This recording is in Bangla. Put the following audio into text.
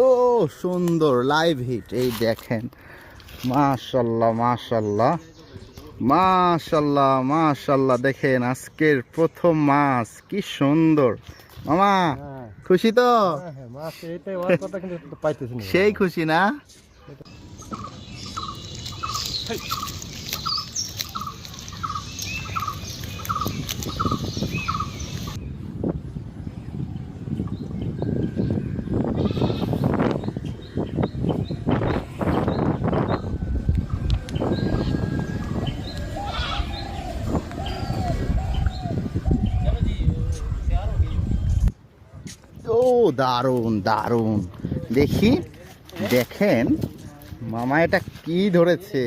ও সুন্দর লাইভ হিট, এই দেখেন, মাশাল্লাহ মাশাল্লাহ মাশাল্লাহ মাশাল্লাহ। দেখেন আজকের প্রথম মাছ, কি সুন্দর মামা। খুশি তো? সেই খুশি না? ও দারুণ দারুণ। দেখি, দেখেন মামা এটা কি ধরেছে।